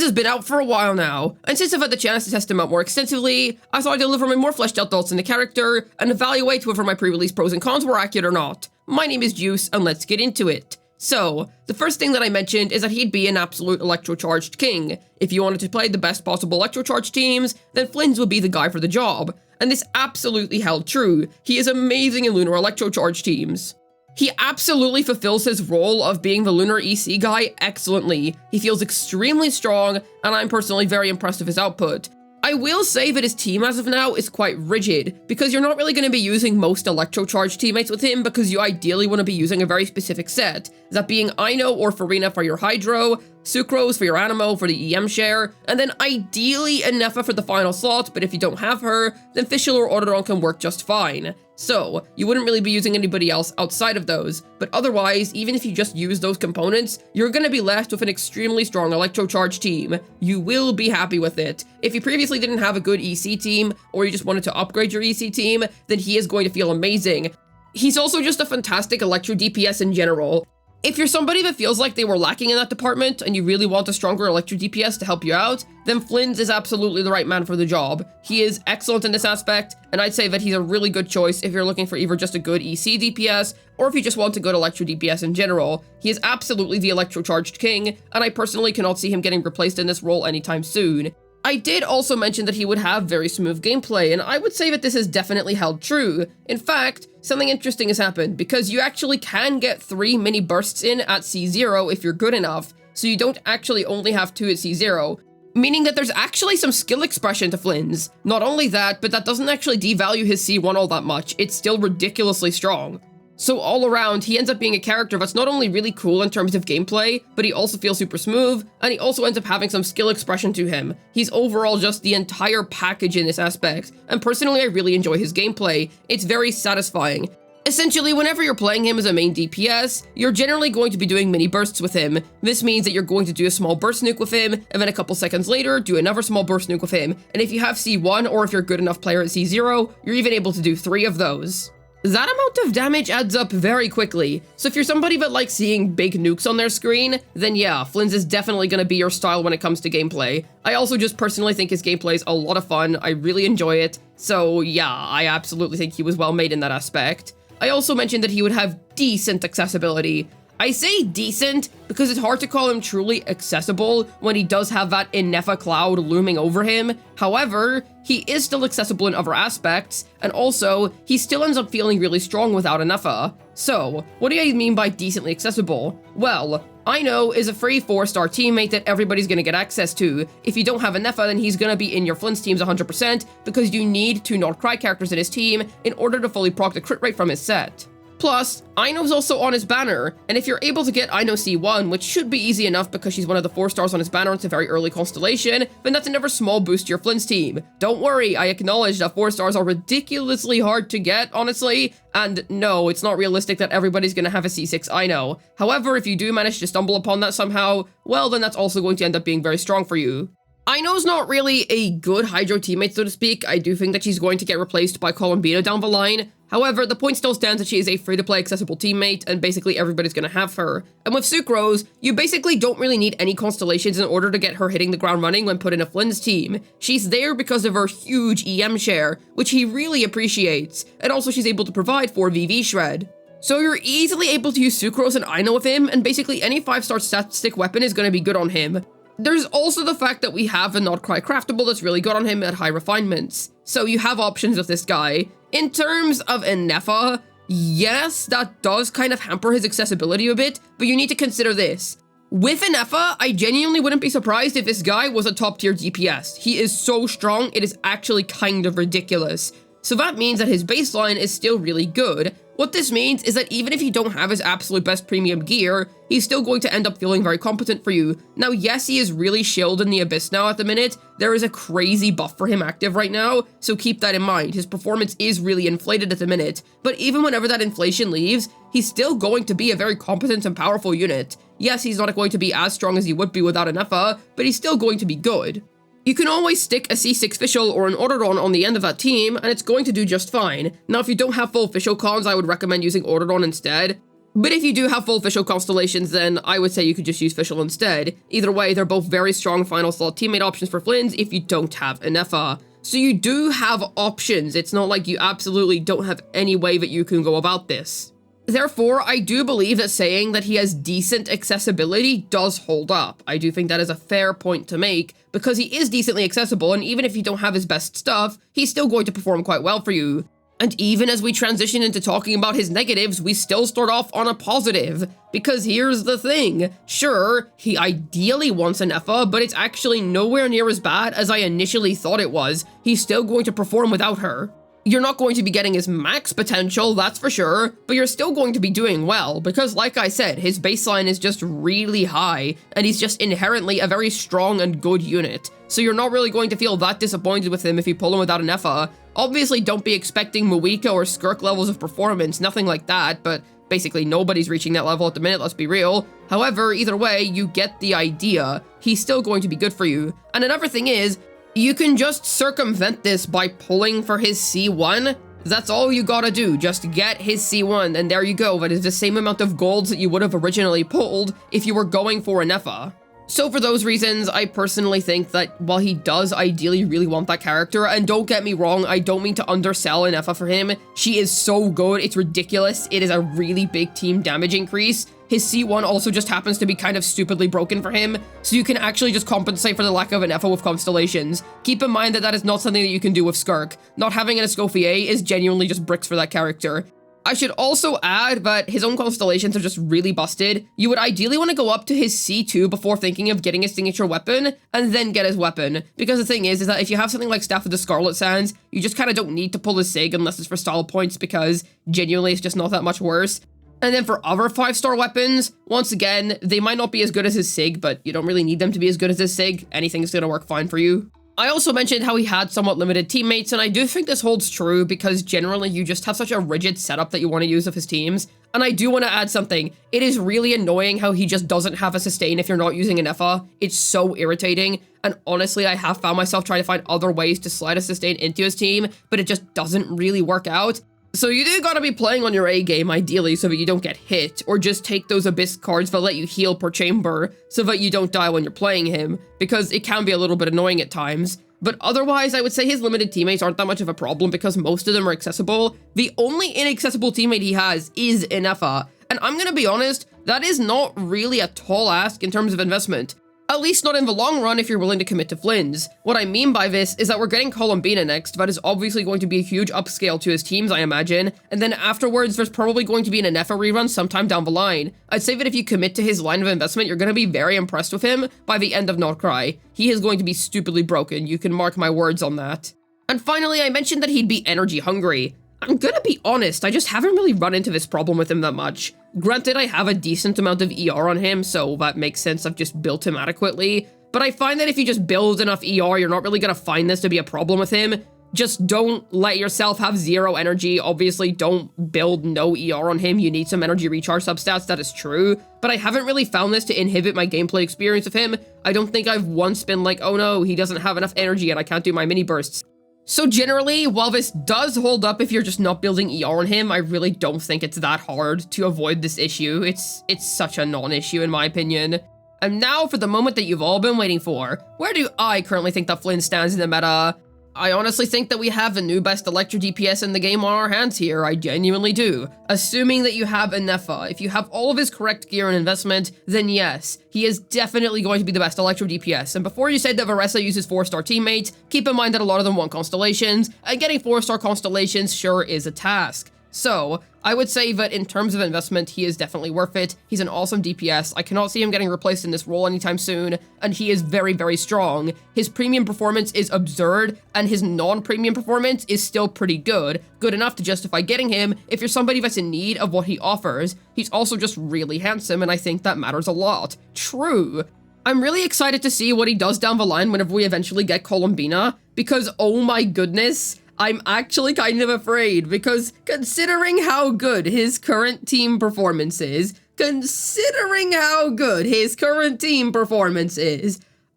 Flins has been out for a while now, and since I've had the chance to test him out more extensively, I thought I'd deliver my more fleshed out thoughts on the character and evaluate whether my pre-release pros and cons were accurate or not. My name is Juice, and let's get into it. So, the first thing that I mentioned is that he'd be an absolute Electrocharged King. If you wanted to play the best possible Electrocharged teams, then Flins would be the guy for the job. And this absolutely held true. He is amazing in Lunar Electrocharged teams. He absolutely fulfills his role of being the Lunar EC guy excellently. He feels extremely strong, and I'm personally very impressed with his output. I will say that his team as of now is quite rigid, because you're not really going to be using most Electrocharged teammates with him because you ideally want to be using a very specific set, that being Ino or Farina for your Hydro, Sucrose for your Animo for the EM share, and then ideally Ineffa for the final slot, but if you don't have her, then Fischl or Autodron can work just fine. So, you wouldn't really be using anybody else outside of those, but otherwise, even if you just use those components, you're going to be left with an extremely strong Electrocharged team. You will be happy with it. If you previously didn't have a good EC team, or you just wanted to upgrade your EC team, then he is going to feel amazing. He's also just a fantastic Electro DPS in general. If you're somebody that feels like they were lacking in that department and you really want a stronger Electro DPS to help you out, then Flins is absolutely the right man for the job. He is excellent in this aspect, and I'd say that he's a really good choice if you're looking for either just a good EC DPS, or if you just want a good Electro DPS in general. He is absolutely the Electrocharged King, and I personally cannot see him getting replaced in this role anytime soon. I did also mention that he would have very smooth gameplay, and I would say that this has definitely held true. In fact, something interesting has happened, because you actually can get 3 mini bursts in at C0 if you're good enough, so you don't actually only have 2 at C0, meaning that there's actually some skill expression to Flins. Not only that, but that doesn't actually devalue his C1 all that much, it's still ridiculously strong. So all around, he ends up being a character that's not only really cool in terms of gameplay, but he also feels super smooth, and he also ends up having some skill expression to him. He's overall just the entire package in this aspect, and personally I really enjoy his gameplay. It's very satisfying. Essentially, whenever you're playing him as a main DPS, you're generally going to be doing mini bursts with him. This means that you're going to do a small burst nuke with him, and then a couple seconds later, do another small burst nuke with him. And if you have C1, or if you're a good enough player at C0, you're even able to do 3 of those. That amount of damage adds up very quickly, so if you're somebody that likes seeing big nukes on their screen, then yeah, Flins is definitely going to be your style when it comes to gameplay. I also just personally think his gameplay is a lot of fun, I really enjoy it, so yeah, I absolutely think he was well made in that aspect. I also mentioned that he would have decent accessibility. I say decent because it's hard to call him truly accessible when he does have that Ineffa cloud looming over him. However, he is still accessible in other aspects, and also, he still ends up feeling really strong without Ineffa. So, what do I mean by decently accessible? Well, Ino is a free 4-star teammate that everybody's gonna get access to. If you don't have Ineffa, then he's gonna be in your Flins teams 100% because you need 2 Not Cry characters in his team in order to fully proc the crit rate from his set. Plus, Ino's also on his banner, and if you're able to get Ino C1, which should be easy enough because she's one of the 4 stars on his banner, it's a very early constellation, then that's another small boost to your Flins team. Don't worry, I acknowledge that 4 stars are ridiculously hard to get, honestly, and no, it's not realistic that everybody's gonna have a C6 Ino. However, if you do manage to stumble upon that somehow, well, then that's also going to end up being very strong for you. Ino's not really a good Hydro teammate, so to speak. I do think that she's going to get replaced by Colombina down the line. However, the point still stands that she is a free-to-play accessible teammate, and basically everybody's gonna have her. And with Sucrose, you basically don't really need any constellations in order to get her hitting the ground running when put in a Flins team. She's there because of her huge EM share, which he really appreciates, and also she's able to provide for VV Shred. So you're easily able to use Sucrose and Ino with him, and basically any 5-star stat stick weapon is gonna be good on him. There's also the fact that we have a Not Cry craftable that's really good on him at high refinements. So you have options with this guy. In terms of Ineffa, yes, that does kind of hamper his accessibility a bit, but you need to consider this. With Ineffa, I genuinely wouldn't be surprised if this guy was a top tier DPS. He is so strong, it is actually kind of ridiculous. So that means that his baseline is still really good. What this means is that even if you don't have his absolute best premium gear, he's still going to end up feeling very competent for you. Now, yes, he is really shielded in the Abyss now at the minute. There is a crazy buff for him active right now, so keep that in mind. His performance is really inflated at the minute, but even whenever that inflation leaves, he's still going to be a very competent and powerful unit. Yes, he's not going to be as strong as he would be without Ineffa, but he's still going to be good. You can always stick a C6 Fischl or an Autodron on the end of that team, and it's going to do just fine. Now, if you don't have full Fischl cons, I would recommend using Autodron instead. But if you do have full Fischl constellations, then I would say you could just use Fischl instead. Either way, they're both very strong final slot teammate options for Flins if you don't have Ineffa. So you do have options. It's not like you absolutely don't have any way that you can go about this. Therefore, I do believe that saying that he has decent accessibility does hold up. I do think that is a fair point to make, because he is decently accessible, and even if you don't have his best stuff, he's still going to perform quite well for you. And even as we transition into talking about his negatives, we still start off on a positive. Because here's the thing. Sure, he ideally wants Ineffa, but it's actually nowhere near as bad as I initially thought it was. He's still going to perform without her. You're not going to be getting his max potential, that's for sure, but you're still going to be doing well, because like I said, his baseline is just really high, and he's just inherently a very strong and good unit. So you're not really going to feel that disappointed with him if you pull him without Ineffa. Obviously, don't be expecting Muika or Skirk levels of performance, nothing like that, but basically nobody's reaching that level at the minute, let's be real. However, either way, you get the idea. He's still going to be good for you. And another thing is, you can just circumvent this by pulling for his C1. That's all you gotta do, just get his C1, and there you go. That is the same amount of golds that you would have originally pulled if you were going for Ineffa. So for those reasons, I personally think that while he does ideally really want that character, and don't get me wrong, I don't mean to undersell Ineffa for him. She is so good, it's ridiculous. It is a really big team damage increase. His C1 also just happens to be kind of stupidly broken for him, so you can actually just compensate for the lack of Ineffa with constellations. Keep in mind that that is not something that you can do with Skirk. Not having an Escoffier is genuinely just bricks for that character. I should also add that his own constellations are just really busted. You would ideally want to go up to his C2 before thinking of getting his signature weapon, and then get his weapon. Because the thing is that if you have something like Staff of the Scarlet Sands, you just kind of don't need to pull his Sig unless it's for style points, because genuinely it's just not that much worse. And then for other 5-star weapons, once again, they might not be as good as his Sig, but you don't really need them to be as good as his Sig. Anything's gonna work fine for you. I also mentioned how he had somewhat limited teammates, and I do think this holds true because generally you just have such a rigid setup that you want to use of his teams. And I do want to add something. It is really annoying how he just doesn't have a sustain if you're not using Ineffa. It's so irritating. And honestly, I have found myself trying to find other ways to slide a sustain into his team, but it just doesn't really work out. So you do gotta be playing on your A game, ideally, so that you don't get hit, or just take those Abyss cards that let you heal per chamber, so that you don't die when you're playing him, because it can be a little bit annoying at times. But otherwise, I would say his limited teammates aren't that much of a problem, because most of them are accessible. The only inaccessible teammate he has is Ineffa, and I'm gonna be honest, that is not really a tall ask in terms of investment. At least not in the long run if you're willing to commit to Flins. What I mean by this is that we're getting Columbina next. That is obviously going to be a huge upscale to his teams, I imagine. And then afterwards, there's probably going to be an Ineffa rerun sometime down the line. I'd say that if you commit to his line of investment, you're going to be very impressed with him by the end of Not Cry. He is going to be stupidly broken. You can mark my words on that. And finally, I mentioned that he'd be energy hungry. I'm gonna be honest, I just haven't really run into this problem with him that much. Granted, I have a decent amount of ER on him, so that makes sense. I've just built him adequately. But I find that if you just build enough ER, you're not really gonna find this to be a problem with him. Just don't let yourself have 0 energy. Obviously, don't build no ER on him. You need some energy recharge substats, that is true. But I haven't really found this to inhibit my gameplay experience of him. I don't think I've once been like, oh no, he doesn't have enough energy and I can't do my mini bursts. So generally, while this does hold up if you're just not building ER on him, I really don't think it's that hard to avoid this issue. It's such a non-issue in my opinion. And now for the moment that you've all been waiting for. Where do I currently think that Flynn stands in the meta? I honestly think that we have the new best Electro DPS in the game on our hands here, I genuinely do. Assuming that you have Ineffa, if you have all of his correct gear and investment, then yes, he is definitely going to be the best Electro DPS. And before you say that Varessa uses 4-star teammates, keep in mind that a lot of them want constellations, and getting 4-star constellations sure is a task. So, I would say that in terms of investment, he is definitely worth it. He's an awesome DPS. I cannot see him getting replaced in this role anytime soon, and he is very, very strong. His premium performance is absurd, and his non-premium performance is still pretty good. Good enough to justify getting him if you're somebody that's in need of what he offers. He's also just really handsome, and I think that matters a lot. True. I'm really excited to see what he does down the line whenever we eventually get Columbina, because oh my goodness, I'm actually kind of afraid, because considering how good his current team performance is,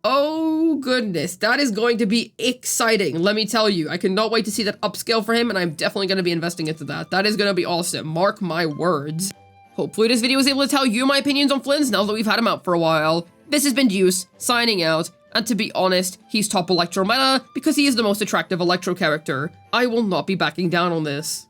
oh goodness, that is going to be exciting, let me tell you. I cannot wait to see that upscale for him, and I'm definitely going to be investing into that. That is going to be awesome, mark my words. Hopefully this video was able to tell you my opinions on Flins now that we've had him out for a while. This has been Deuce, signing out, and to be honest, he's top Electro meta because he is the most attractive Electro character. I will not be backing down on this.